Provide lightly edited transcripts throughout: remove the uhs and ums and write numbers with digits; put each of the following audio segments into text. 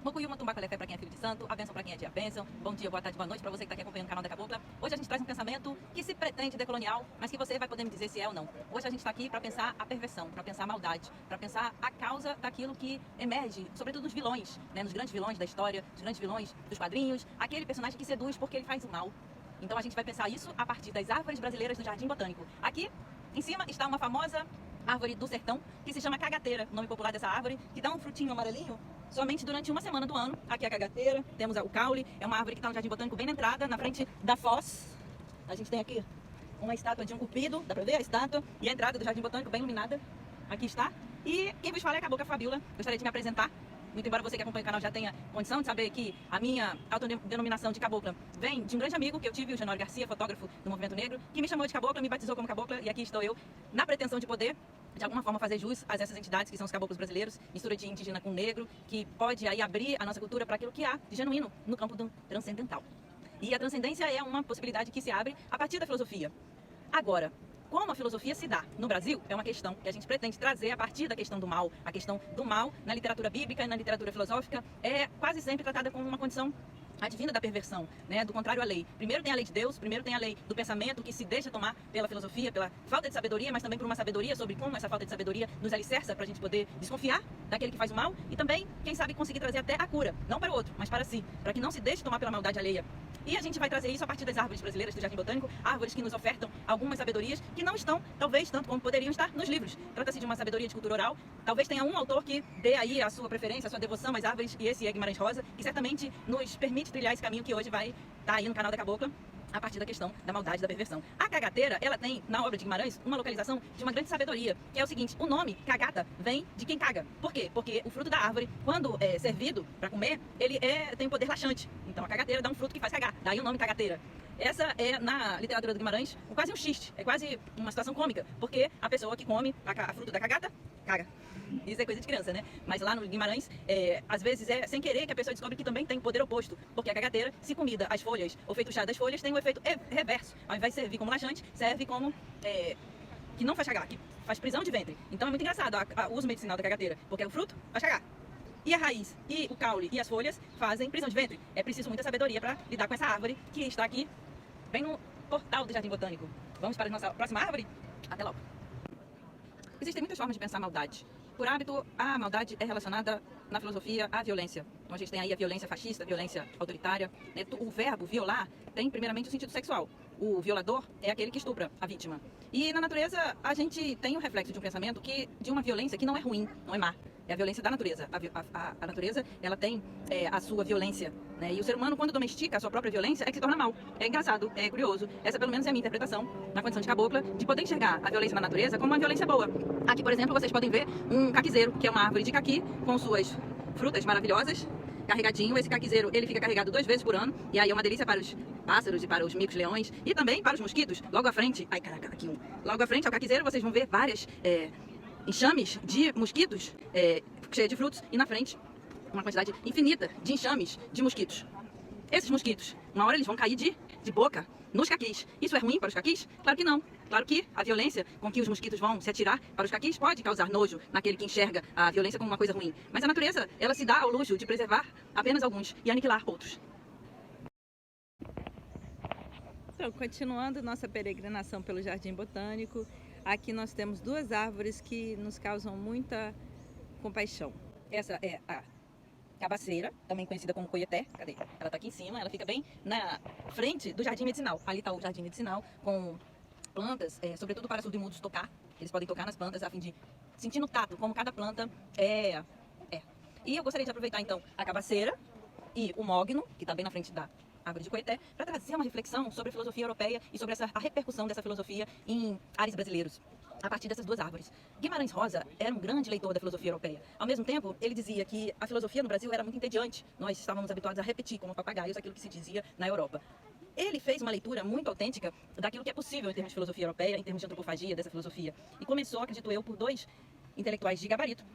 Mokuyuma Tumbacolefé para quem é filho de santo, a bênção para quem é dia bênção. Bom dia, boa tarde, boa noite para você que está aqui acompanhando o canal da Cabocla. Hoje a gente traz um pensamento que se pretende decolonial, mas que você vai poder me dizer se é ou não. Hoje a gente está aqui para pensar a perversão, para pensar a maldade, para pensar a causa daquilo que emerge, sobretudo nos vilões, né? Nos grandes vilões da história, nos grandes vilões dos quadrinhos, aquele personagem que seduz porque ele faz o mal. Então a gente vai pensar isso a partir das árvores brasileiras do Jardim Botânico. Aqui em cima está uma famosa árvore do sertão, que se chama cagateira, o nome popular dessa árvore, que dá um frutinho amarelinho somente durante uma semana do ano. Aqui é a cagateira, temos o caule, é uma árvore que está no Jardim Botânico bem na entrada, na frente da foz. A gente tem aqui uma estátua de um cupido, dá pra ver a estátua, e a entrada do Jardim Botânico bem iluminada, aqui está. E quem vos fala é a Cabocla Fabiola, gostaria de me apresentar. Muito embora você que acompanha o canal já tenha condição de saber que a minha autodenominação de cabocla vem de um grande amigo que eu tive, o Januário Garcia, fotógrafo do Movimento Negro, que me chamou de cabocla, me batizou como cabocla, e aqui estou eu, na pretensão de poder, de alguma forma, fazer jus a essas entidades que são os caboclos brasileiros, mistura de indígena com negro, que pode aí abrir a nossa cultura para aquilo que há de genuíno no campo do transcendental. E a transcendência é uma possibilidade que se abre a partir da filosofia. Agora, como a filosofia se dá no Brasil, é uma questão que a gente pretende trazer a partir da questão do mal. A questão do mal, na literatura bíblica e na literatura filosófica, é quase sempre tratada como uma condição advinda da perversão, né? Do contrário à lei. Primeiro tem a lei de Deus, primeiro tem a lei do pensamento que se deixa tomar pela filosofia, pela falta de sabedoria, mas também por uma sabedoria sobre como essa falta de sabedoria nos alicerça para a gente poder desconfiar daquele que faz o mal e também, quem sabe, conseguir trazer até a cura, não para o outro, mas para si, para que não se deixe tomar pela maldade alheia. E a gente vai trazer isso a partir das árvores brasileiras do Jardim Botânico, árvores que nos ofertam algumas sabedorias que não estão, talvez, tanto como poderiam estar nos livros. Trata-se de uma sabedoria de cultura oral. Talvez tenha um autor que dê aí a sua preferência, a sua devoção às árvores, e esse é Guimarães Rosa, que certamente nos permite trilhar esse caminho que hoje vai estar aí no canal da Cabocla, a partir da questão da maldade, da perversão. A cagateira, ela tem, na obra de Guimarães, uma localização de uma grande sabedoria, que é o seguinte: o nome cagata vem de quem caga. Por quê? Porque o fruto da árvore, quando é servido para comer, ele tem um poder laxante. Então a cagateira dá um fruto que faz cagar, daí o nome cagateira. Essa é, na literatura do Guimarães, quase um xiste, é quase uma situação cômica, porque a pessoa que come a fruta da cagata, caga. Isso é coisa de criança, né? Mas lá no Guimarães, às vezes é sem querer que a pessoa descobre que também tem o poder oposto, porque a cagateira, se comida as folhas ou feito chá das folhas, tem um efeito reverso. Ao invés de servir como laxante, serve como que não faz cagar, que faz prisão de ventre. Então é muito engraçado o uso medicinal da cagateira, porque o fruto faz cagar. E a raiz, e o caule e as folhas fazem prisão de ventre. É preciso muita sabedoria para lidar com essa árvore que está aqui, bem no portal do Jardim Botânico. Vamos para a nossa próxima árvore? Até logo! Existem muitas formas de pensar a maldade. Por hábito, a maldade é relacionada na filosofia à violência. Então a gente tem aí a violência fascista, a violência autoritária. Né? O verbo violar tem primeiramente o sentido sexual. O violador é aquele que estupra a vítima. E na natureza a gente tem o reflexo de um pensamento de uma violência que não é ruim, não é má. É a violência da natureza. A natureza, ela tem a sua violência, né? E o ser humano, quando domestica a sua própria violência, é que se torna mal. É engraçado, é curioso. Essa, pelo menos, é a minha interpretação, na condição de cabocla, de poder enxergar a violência na natureza como uma violência boa. Aqui, por exemplo, vocês podem ver um caquizeiro, que é uma árvore de caqui, com suas frutas maravilhosas, carregadinho. Esse caquizeiro, ele fica carregado 2 vezes por ano, e aí é uma delícia para os pássaros e para os micos leões, e também para os mosquitos. Logo à frente, ai caraca, aqui um. Logo à frente ao caquizeiro, vocês vão ver várias enxames de mosquitos cheios de frutos, e na frente uma quantidade infinita de enxames de mosquitos. Esses mosquitos, uma hora eles vão cair de boca nos caquis. Isso é ruim para os caquis? Claro que não. Claro que a violência com que os mosquitos vão se atirar para os caquis pode causar nojo naquele que enxerga a violência como uma coisa ruim. Mas a natureza, ela se dá ao luxo de preservar apenas alguns e aniquilar outros. Então, continuando nossa peregrinação pelo Jardim Botânico, aqui nós temos 2 árvores que nos causam muita compaixão. Essa é a cabaceira, também conhecida como coieté. Cadê? Ela está aqui em cima, ela fica bem na frente do jardim medicinal. Ali está o jardim medicinal com plantas, sobretudo para surdo-mudos tocar. Eles podem tocar nas plantas a fim de sentir no tato como cada planta é. E eu gostaria de aproveitar então a cabaceira e o mogno, que está bem na frente da árvore de coieté, para trazer uma reflexão sobre a filosofia europeia e sobre a repercussão dessa filosofia em ares brasileiros, a partir dessas 2 árvores. Guimarães Rosa era um grande leitor da filosofia europeia. Ao mesmo tempo, ele dizia que a filosofia no Brasil era muito entediante. Nós estávamos habituados a repetir como papagaios aquilo que se dizia na Europa. Ele fez uma leitura muito autêntica daquilo que é possível em termos de filosofia europeia, em termos de antropofagia dessa filosofia. E começou, acredito eu, por 2 intelectuais de gabarito,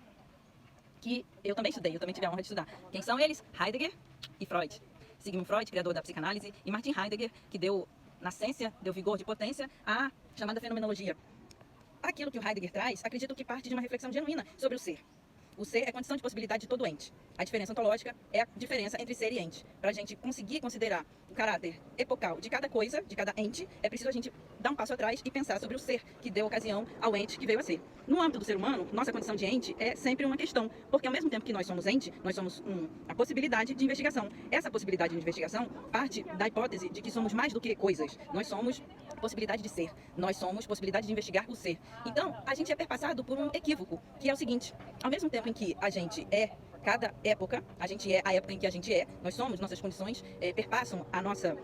que eu também estudei, eu também tive a honra de estudar. Quem são eles? Heidegger e Freud. Sigmund Freud, criador da psicanálise, e Martin Heidegger, que deu nascência, deu vigor de potência à chamada fenomenologia. Aquilo que o Heidegger traz, acredito que parte de uma reflexão genuína sobre o ser. O ser é condição de possibilidade de todo ente. A diferença ontológica é a diferença entre ser e ente. Para a gente conseguir considerar o caráter epocal de cada coisa, de cada ente, é preciso a gente dar um passo atrás e pensar sobre o ser que deu ocasião ao ente que veio a ser. No âmbito do ser humano, nossa condição de ente é sempre uma questão, porque ao mesmo tempo que nós somos ente, nós somos a possibilidade de investigação. Essa possibilidade de investigação parte da hipótese de que somos mais do que coisas. Nós somos possibilidade de ser. Nós somos possibilidade de investigar o ser. Então, a gente é perpassado por um equívoco, que é o seguinte: ao mesmo tempo em que a gente é cada época, a gente é a época em que a gente é, nós somos, nossas condições perpassam a nossa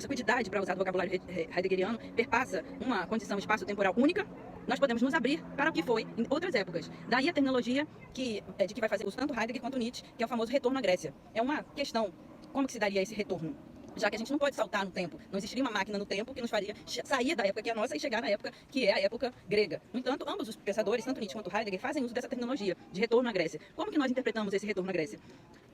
quantidade, para usar o vocabulário heideggeriano, perpassa uma condição espaço-temporal única, nós podemos nos abrir para o que foi em outras épocas. Daí a terminologia de que vai fazer uso tanto Heidegger quanto Nietzsche, que é o famoso retorno à Grécia. É uma questão, como que se daria esse retorno? Já que a gente não pode saltar no tempo, não existiria uma máquina no tempo que nos faria sair da época que é a nossa e chegar na época que é a época grega. No entanto, ambos os pensadores, tanto Nietzsche quanto Heidegger, fazem uso dessa terminologia de retorno à Grécia. Como que nós interpretamos esse retorno à Grécia?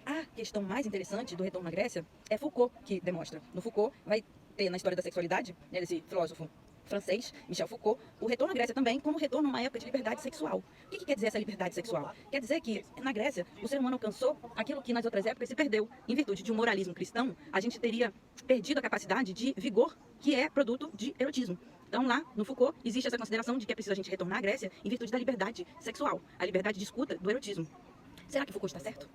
A questão mais interessante do retorno à Grécia é Foucault que demonstra. No Foucault vai ter na história da sexualidade, desse filósofo francês, Michel Foucault, o retorno à Grécia também como retorno a uma época de liberdade sexual. O que quer dizer essa liberdade sexual? Quer dizer que, na Grécia, o ser humano alcançou aquilo que nas outras épocas se perdeu. Em virtude de um moralismo cristão, a gente teria perdido a capacidade de vigor, que é produto de erotismo. Então, lá, no Foucault, existe essa consideração de que é preciso a gente retornar à Grécia em virtude da liberdade sexual, a liberdade de escuta do erotismo. Será que Foucault está certo?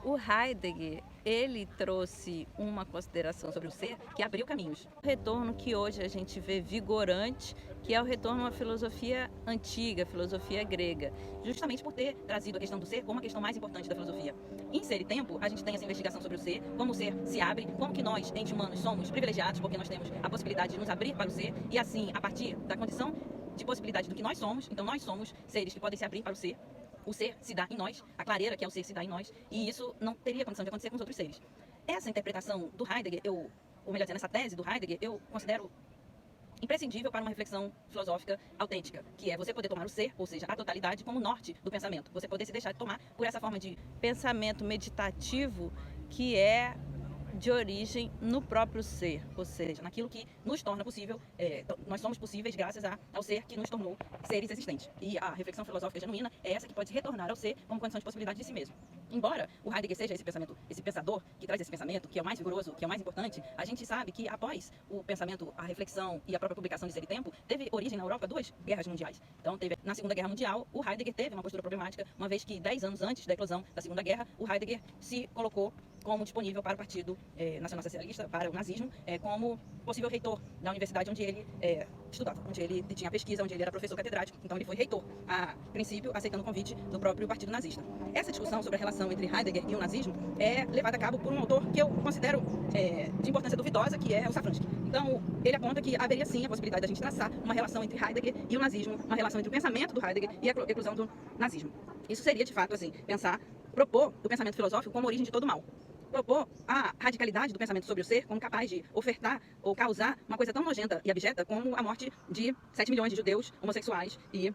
O Heidegger, ele trouxe uma consideração sobre o ser que abriu caminhos. O retorno que hoje a gente vê vigorante, que é o retorno a uma filosofia antiga, filosofia grega, justamente por ter trazido a questão do ser como a questão mais importante da filosofia. Em Ser e Tempo, a gente tem essa investigação sobre o ser, como o ser se abre, como que nós, entes humanos, somos privilegiados, porque nós temos a possibilidade de nos abrir para o ser, e assim, a partir da condição de possibilidade do que nós somos, então nós somos seres que podem se abrir para o ser se dá em nós, a clareira que é o ser se dá em nós, e isso não teria condição de acontecer com os outros seres. Essa interpretação do Heidegger, ou melhor dizendo, essa tese do Heidegger, eu considero imprescindível para uma reflexão filosófica autêntica, que é você poder tomar o ser, ou seja, a totalidade, como norte do pensamento. Você poder se deixar de tomar por essa forma de pensamento meditativo que é de origem no próprio ser, ou seja, naquilo que nos torna possível, nós somos possíveis graças ao ser que nos tornou seres existentes. E a reflexão filosófica genuína é essa que pode retornar ao ser como condição de possibilidade de si mesmo. Embora o Heidegger seja esse pensador que traz esse pensamento, que é o mais vigoroso, que é o mais importante, a gente sabe que após o pensamento, a reflexão e a própria publicação de Ser e Tempo, teve origem na Europa 2 guerras mundiais. Então, na Segunda Guerra Mundial, o Heidegger teve uma postura problemática, uma vez que 10 anos antes da eclosão da Segunda Guerra, o Heidegger se colocou como disponível para o Partido Nacional Socialista, para o nazismo, como possível reitor da universidade onde ele estudava, onde ele tinha pesquisa, onde ele era professor catedrático. Então ele foi reitor, a princípio aceitando o convite do próprio Partido Nazista. Essa discussão sobre a relação entre Heidegger e o nazismo é levada a cabo por um autor que eu considero de importância duvidosa, que é o Safransky. Então ele aponta que haveria sim a possibilidade de a gente traçar uma relação entre Heidegger e o nazismo, uma relação entre o pensamento do Heidegger e a eclosão do nazismo. Isso seria de fato assim, propor o pensamento filosófico como origem de todo mal. Propor a radicalidade do pensamento sobre o ser como capaz de ofertar ou causar uma coisa tão nojenta e abjeta como a morte de 7 milhões de judeus, homossexuais e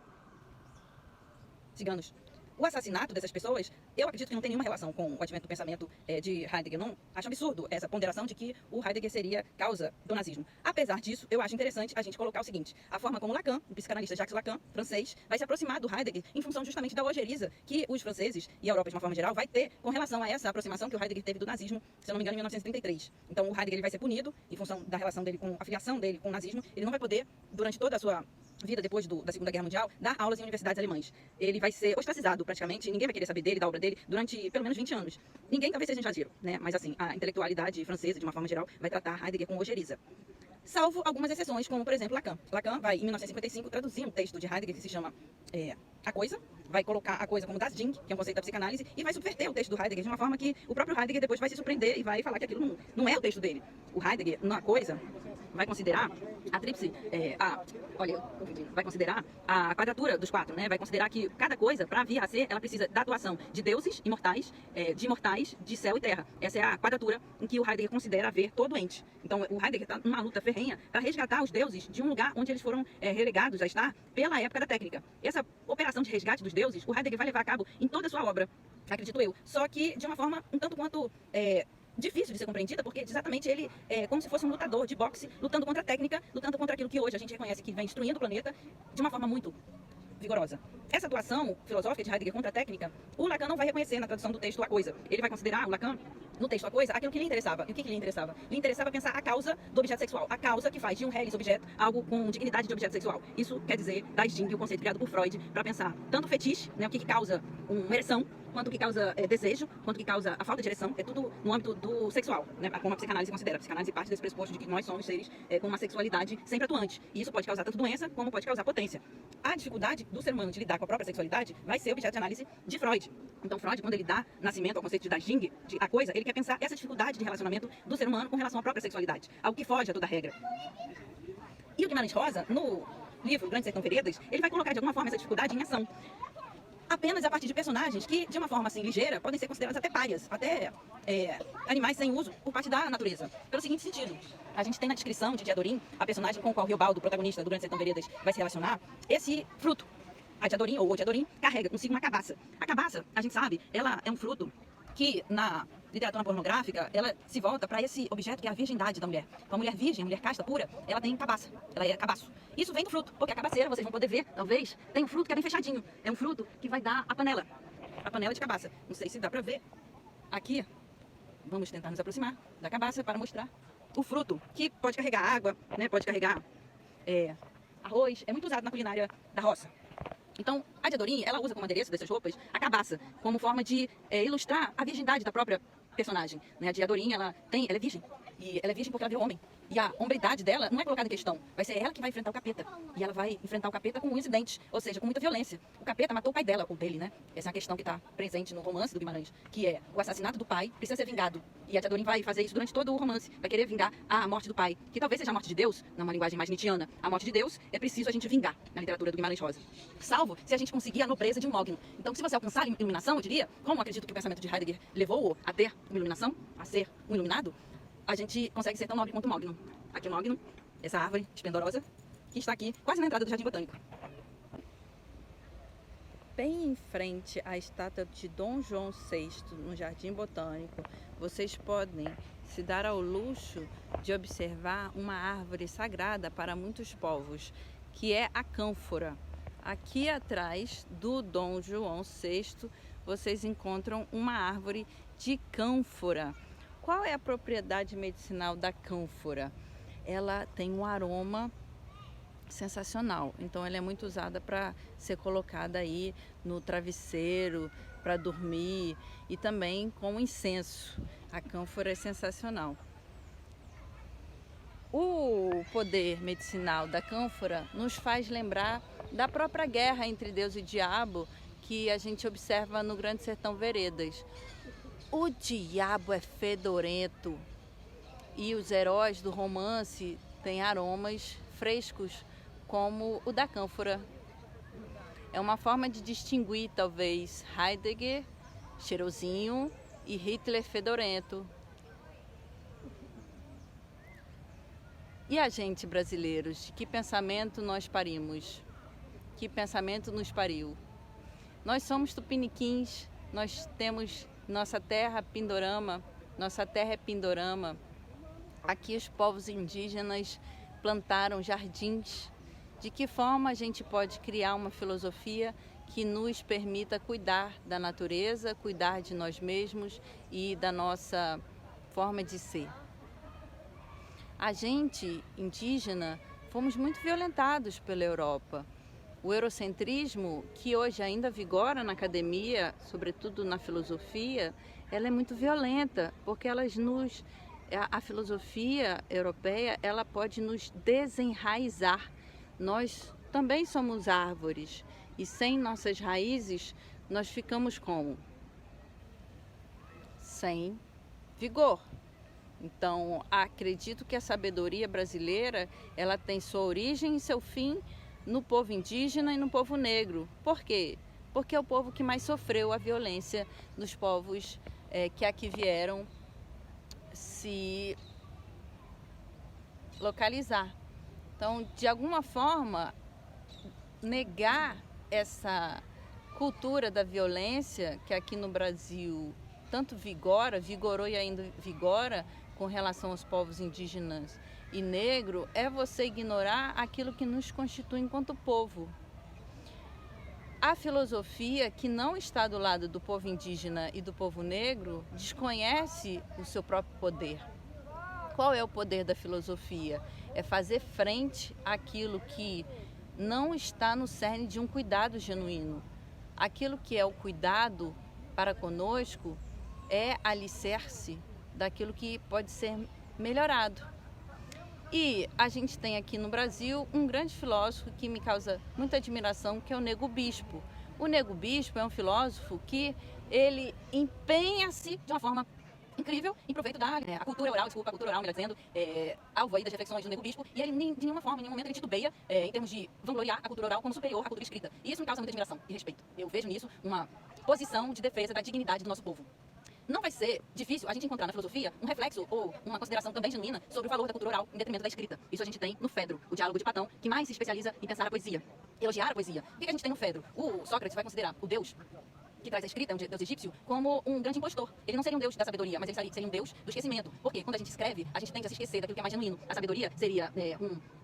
ciganos. O assassinato dessas pessoas, eu acredito que não tem nenhuma relação com o advento do pensamento de Heidegger. Não acho absurdo essa ponderação de que o Heidegger seria causa do nazismo. Apesar disso, eu acho interessante a gente colocar o seguinte: a forma como Lacan, o psicanalista Jacques Lacan, francês, vai se aproximar do Heidegger em função justamente da ojeriza que os franceses e a Europa de uma forma geral vai ter com relação a essa aproximação que o Heidegger teve do nazismo, se eu não me engano, em 1933. Então o Heidegger ele vai ser punido em função da relação dele com a filiação dele com o nazismo. Ele não vai poder, durante toda a sua vida depois da Segunda Guerra Mundial, dar aulas em universidades alemãs. Ele vai ser ostracizado praticamente, ninguém vai querer saber dele, da obra dele, durante pelo menos 20 anos. Ninguém talvez seja exagero, né? Mas assim, a intelectualidade francesa, de uma forma geral, vai tratar Heidegger com ojeriza. Salvo algumas exceções, como por exemplo Lacan. Lacan vai, em 1955, traduzir um texto de Heidegger que se chama A Coisa, vai colocar a coisa como das Ding, que é um conceito da psicanálise, e vai subverter o texto do Heidegger de uma forma que o próprio Heidegger depois vai se surpreender e vai falar que aquilo não é o texto dele. O Heidegger, na Coisa, vai considerar a tríplice, vai considerar a quadratura dos quatro, né? Vai considerar que cada coisa, para vir a ser, ela precisa da atuação de deuses imortais, de céu e terra. Essa é a quadratura em que o Heidegger considera haver todo ente. Então, o Heidegger está numa luta ferrenha para resgatar os deuses de um lugar onde eles foram relegados a estar pela época da técnica. Essa operação de resgate dos deuses, o Heidegger vai levar a cabo em toda a sua obra, acredito eu. Só que de uma forma um tanto quanto difícil de ser compreendida, porque exatamente ele é como se fosse um lutador de boxe, lutando contra a técnica, lutando contra aquilo que hoje a gente reconhece que vem destruindo o planeta de uma forma muito vigorosa. Essa atuação filosófica de Heidegger contra a técnica, o Lacan não vai reconhecer na tradução do texto a coisa. Ele vai considerar, o Lacan, no texto a coisa, aquilo que lhe interessava. E o que lhe interessava? Lhe interessava pensar a causa do objeto sexual. A causa que faz de um reles objeto algo com dignidade de objeto sexual. Isso quer dizer, da Sting, o conceito criado por Freud, para pensar tanto o fetiche, né, o que causa uma ereção, quanto o que causa desejo, quanto o que causa a falta de ereção, é tudo no âmbito do sexual, né, como a psicanálise considera. A psicanálise parte desse pressuposto de que nós somos seres com uma sexualidade sempre atuante. E isso pode causar tanto doença, como pode causar potência. A dificuldade do ser humano de lidar com a própria sexualidade vai ser objeto de análise de Freud. Então Freud, quando ele dá nascimento ao conceito de Dajing, de a coisa, ele quer pensar essa dificuldade de relacionamento do ser humano com relação à própria sexualidade, algo que foge a toda regra. E o Guimarães Rosa, no livro Grande Sertão Veredas, ele vai colocar de alguma forma essa dificuldade em ação. Apenas a partir de personagens que, de uma forma assim ligeira, podem ser considerados até párias, até animais sem uso por parte da natureza. Pelo seguinte sentido, a gente tem na descrição de Diadorim, a personagem com a qual Riobaldo, o protagonista do Grande Sertão Veredas, vai se relacionar, esse fruto. A Diadorim, ou o Diadorim, carrega consigo uma cabaça. A cabaça, a gente sabe, ela é um fruto que na literatura pornográfica, ela se volta para esse objeto que é a virgindade da mulher. Então, a mulher virgem, a mulher casta, pura, ela tem cabaça, ela é cabaço. Isso vem do fruto, porque a cabaceira, vocês vão poder ver, talvez, tem um fruto que é bem fechadinho. É um fruto que vai dar a panela de cabaça. Não sei se dá para ver. Aqui, vamos tentar nos aproximar da cabaça para mostrar o fruto, que pode carregar água, né, pode carregar arroz, é muito usado na culinária da roça. Então, a Diadorim, ela usa como adereço dessas roupas a cabaça, como forma de ilustrar a virgindade da própria personagem. Né? A Diadorim, ela é virgem. E ela é virgem porque ela virou homem. E a hombridade dela não é colocada em questão. Vai ser ela que vai enfrentar o capeta. E ela vai enfrentar o capeta com unhas e dentes. Ou seja, com muita violência. O capeta matou o pai dela, ou dele, né? Essa é uma questão que está presente no romance do Guimarães. Que é o assassinato do pai precisa ser vingado. E a Diadorim vai fazer isso durante todo o romance. Vai querer vingar a morte do pai. Que talvez seja a morte de Deus, numa linguagem mais nietzschiana. A morte de Deus é preciso a gente vingar na literatura do Guimarães Rosa. Salvo se a gente conseguir a nobreza de um mogno. Então, se você alcançar a iluminação, eu diria, como acredito que o pensamento de Heidegger levou-o a ter uma iluminação, a ser um iluminado, a gente consegue ser tão nobre quanto o mogno. Aqui o mogno, essa árvore esplendorosa, que está aqui quase na entrada do Jardim Botânico. Bem em frente à estátua de Dom João VI, no Jardim Botânico, vocês podem se dar ao luxo de observar uma árvore sagrada para muitos povos, que é a cânfora. Aqui atrás do Dom João VI, vocês encontram uma árvore de cânfora. Qual é a propriedade medicinal da cânfora? Ela tem um aroma sensacional, então ela é muito usada para ser colocada aí no travesseiro, para dormir e também como incenso. A cânfora é sensacional. O poder medicinal da cânfora nos faz lembrar da própria guerra entre Deus e diabo que a gente observa no Grande Sertão Veredas. O diabo é fedorento e os heróis do romance têm aromas frescos como o da cânfora. É uma forma de distinguir talvez Heidegger, cheirosinho, e Hitler fedorento. E a gente, brasileiros, de que pensamento nós parimos? Que pensamento nos pariu? Nós somos tupiniquins, nós temos nossa terra Pindorama, nossa terra é Pindorama. Aqui os povos indígenas plantaram jardins. De que forma a gente pode criar uma filosofia que nos permita cuidar da natureza, cuidar de nós mesmos e da nossa forma de ser? A gente, indígena, fomos muito violentados pela Europa. O eurocentrismo, que hoje ainda vigora na academia, sobretudo na filosofia, ela é muito violenta, porque a filosofia europeia, ela pode nos desenraizar. Nós também somos árvores e sem nossas raízes nós ficamos como? Sem vigor. Então, acredito que a sabedoria brasileira, ela tem sua origem e seu fim no povo indígena e no povo negro. Por quê? Porque é o povo que mais sofreu a violência dos povos que aqui vieram se localizar. Então, de alguma forma, negar essa cultura da violência que aqui no Brasil tanto vigorou e ainda vigora com relação aos povos indígenas e negro, é você ignorar aquilo que nos constitui enquanto povo. A filosofia que não está do lado do povo indígena e do povo negro desconhece o seu próprio poder. Qual é o poder da filosofia? É fazer frente àquilo que não está no cerne de um cuidado genuíno. Aquilo que é o cuidado para conosco é alicerce daquilo que pode ser melhorado. E a gente tem aqui no Brasil um grande filósofo que me causa muita admiração, que é o Nego Bispo. O Nego Bispo é um filósofo que ele empenha-se de uma forma incrível em proveito da a cultura oral, melhor dizendo, alvo aí das reflexões do Nego Bispo, e ele de nenhuma forma, em nenhum momento ele titubeia em termos de vangloriar a cultura oral como superior à cultura escrita. E isso me causa muita admiração e respeito. Eu vejo nisso uma posição de defesa da dignidade do nosso povo. Não vai ser difícil a gente encontrar na filosofia um reflexo ou uma consideração também genuína sobre o valor da cultura oral em detrimento da escrita. Isso a gente tem no Fedro, o diálogo de Platão, que mais se especializa em pensar a poesia, elogiar a poesia. O que a gente tem no Fedro? O Sócrates vai considerar o Deus que traz a escrita, um deus egípcio, como um grande impostor. Ele não seria um deus da sabedoria, mas ele seria um deus do esquecimento. Porque quando a gente escreve, a gente tende a se esquecer daquilo que é mais genuíno. A sabedoria seria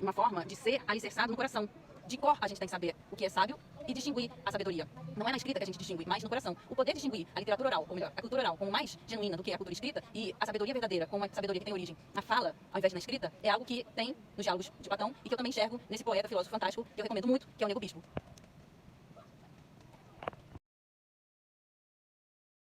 uma forma de ser alicerçado no coração. De cor, a gente tem que saber o que é sábio e distinguir a sabedoria. Não é na escrita que a gente distingue, mas no coração. O poder de distinguir a literatura oral, ou melhor, a cultura oral, como mais genuína do que a cultura escrita, e a sabedoria verdadeira, como a sabedoria que tem origem na fala, ao invés de na escrita, é algo que tem nos diálogos de Platão e que eu também enxergo nesse poeta, filósofo fantástico, que eu recomendo muito, que é o Nego Bispo.